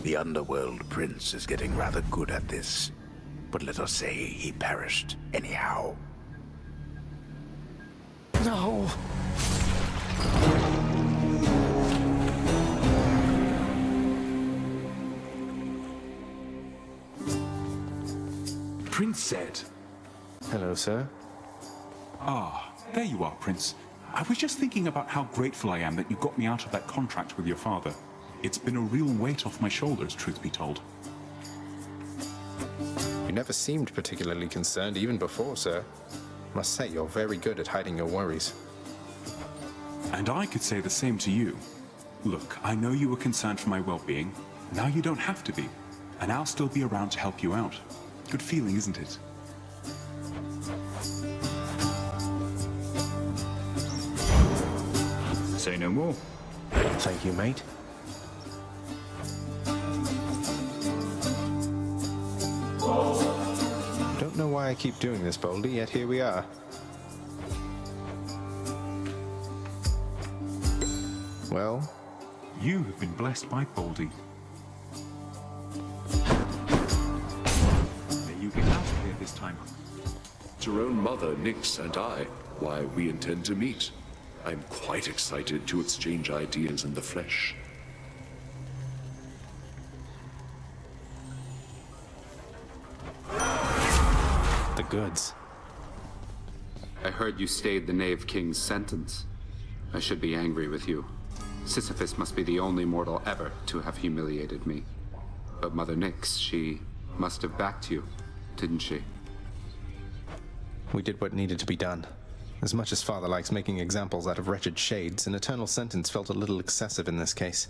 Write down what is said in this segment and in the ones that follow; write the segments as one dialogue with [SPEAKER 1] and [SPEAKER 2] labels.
[SPEAKER 1] The underworld prince is getting rather good at this, but let us say he perished anyhow.
[SPEAKER 2] No!
[SPEAKER 3] Prince said.
[SPEAKER 2] Hello, sir.
[SPEAKER 3] Ah, there you are, Prince. I was just thinking about how grateful I am that you got me out of that contract with your father. It's been a real weight off my shoulders, truth be told.
[SPEAKER 2] You never seemed particularly concerned, even before, sir. Must say, you're very good at hiding your worries.
[SPEAKER 3] And I could say the same to you. Look, I know you were concerned for my well-being. Now you don't have to be. And I'll still be around to help you out. Good feeling, isn't it?
[SPEAKER 4] Say no more.
[SPEAKER 2] Thank you, mate. Don't know why I keep doing this, Boldy, yet here we are. Well?
[SPEAKER 3] You have been blessed by Baldy. May you get out of here this time.
[SPEAKER 5] Your own mother, Nyx, and I, why, we intend to meet. I'm quite excited to exchange ideas in the flesh.
[SPEAKER 2] The goods.
[SPEAKER 6] I heard you stayed the Knave King's sentence. I should be angry with you. Sisyphus must be the only mortal ever to have humiliated me. But Mother Nyx, she must have backed you, didn't she?
[SPEAKER 2] We did what needed to be done. As much as Father likes making examples out of wretched shades, an eternal sentence felt a little excessive in this case.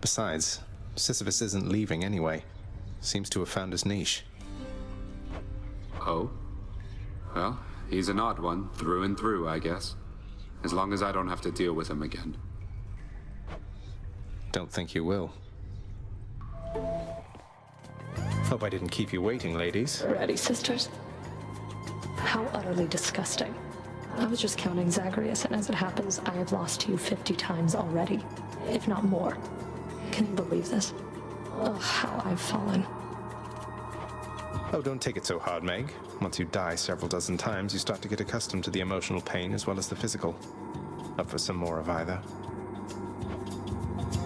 [SPEAKER 2] Besides, Sisyphus isn't leaving anyway. Seems to have found his niche.
[SPEAKER 6] Oh? Well, he's an odd one, through and through, I guess. As long as I don't have to deal with him again.
[SPEAKER 2] Don't think you will. Hope I didn't keep you waiting, ladies.
[SPEAKER 7] Ready, sisters? How utterly disgusting. I was just counting Zagreus, and as it happens, I have lost to you 50 times already, if not more. Can you believe this? Oh, how I've fallen.
[SPEAKER 2] Oh, don't take it so hard, Meg. Once you die several dozen times, you start to get accustomed to the emotional pain as well as the physical. Up for some more of either.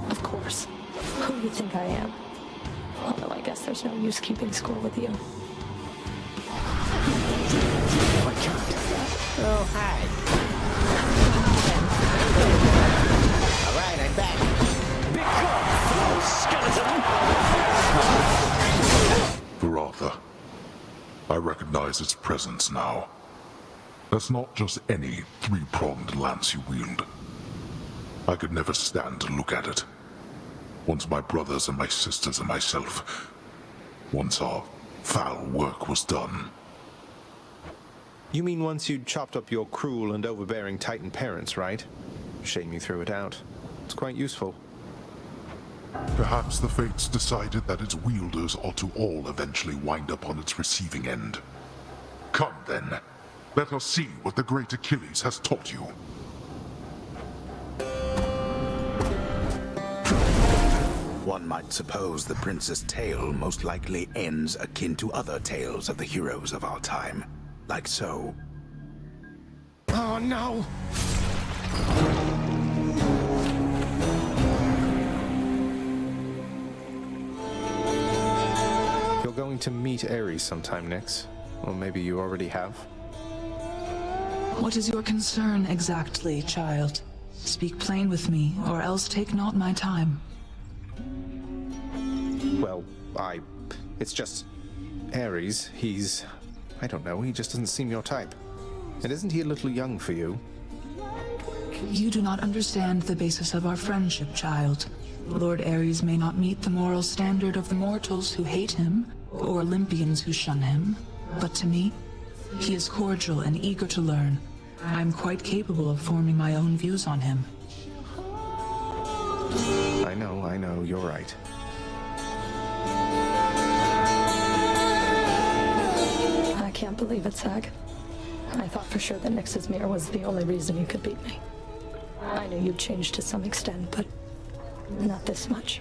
[SPEAKER 7] Of course. Who do you think I am? Although I guess there's no use keeping score with you.
[SPEAKER 1] I can't. Oh, hi. All right, I'm back.
[SPEAKER 8] Varatha, I recognize its presence now. That's not just any three-pronged lance you wield. I could never stand to look at it. Once my brothers and my sisters and myself, once our foul work was done.
[SPEAKER 2] You mean once you'd chopped up your cruel and overbearing Titan parents, right? Shame you threw it out. It's quite useful.
[SPEAKER 8] Perhaps the fates decided that its wielders ought to all eventually wind up on its receiving end. Come then, let us see what the great Achilles has taught you.
[SPEAKER 1] One might suppose the prince's tale most likely ends akin to other tales of the heroes of our time. Like so.
[SPEAKER 2] Oh, no! You're going to meet Ares sometime, Nyx. Or maybe you already have.
[SPEAKER 9] What is your concern exactly, child? Speak plain with me, or else take not my time.
[SPEAKER 2] Well, it's just... Ares, I don't know, he just doesn't seem your type. And isn't he a little young for you?
[SPEAKER 9] You do not understand the basis of our friendship, child. Lord Ares may not meet the moral standard of the mortals who hate him, or Olympians who shun him, but to me, he is cordial and eager to learn. I am quite capable of forming my own views on him.
[SPEAKER 2] I know, you're right.
[SPEAKER 7] I can't believe it, Zag. I thought for sure that Nyx's mirror was the only reason you could beat me. I knew you'd changed to some extent, but not this much.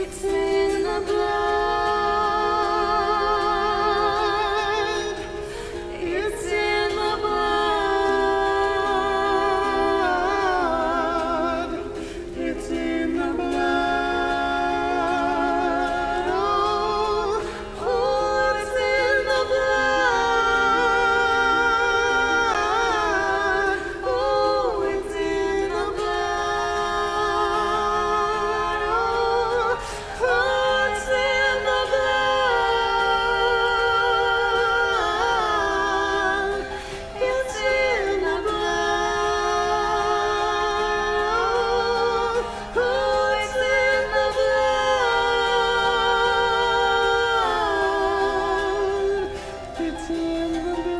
[SPEAKER 10] It's in the blood. It's in the blood. It's in the blood. Oh, oh, it's in the blood. Oh, it's in the blood. Oh, it's in the blood. It's in the blood. Oh, it's in the blood. It's in the blood.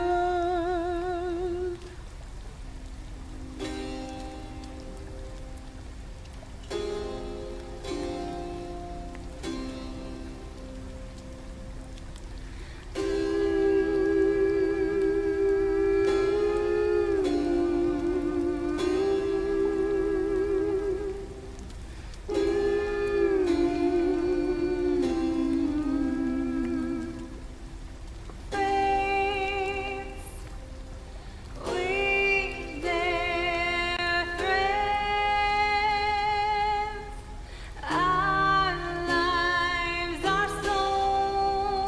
[SPEAKER 10] We dare threads. Our lives are sown.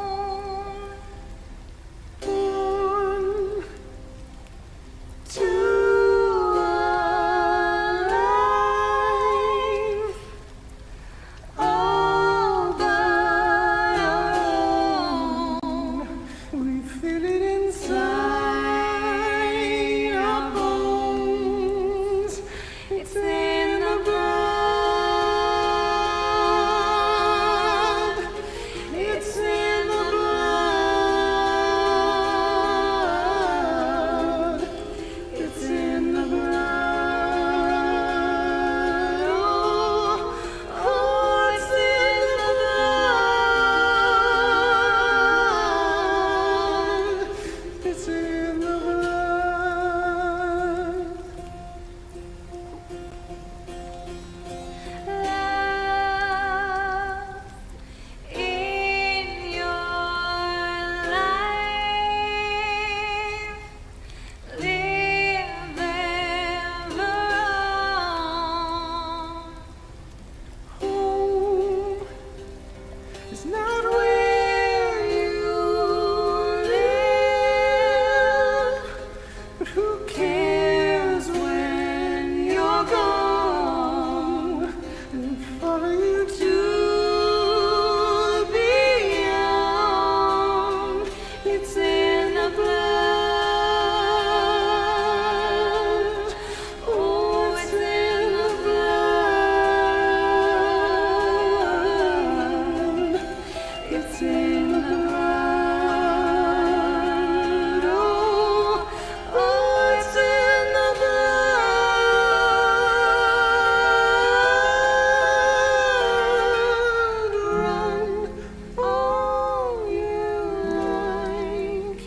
[SPEAKER 10] Born to alive. All by our own. We feel it inside our bones. It's in the blood. It's in the blood. It's in the blood. Oh, oh, it's in the blood. It's in the blood. Love in your life. Live ever on. Home is not where you live, but who cares when you're gone? And follow you to beyond. It's in the blood. Oh, it's in the blood. It's in the blood. Oh, oh, it's in the blood. Run all you like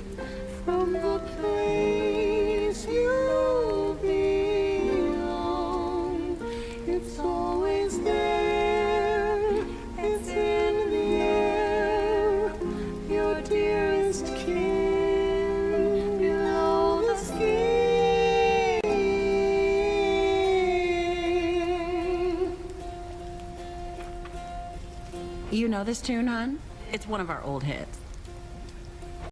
[SPEAKER 10] from the place you belong. It's always there. It's in the air. Your dearest kin below the skin.
[SPEAKER 11] You know this tune, hon? It's one of our old hits.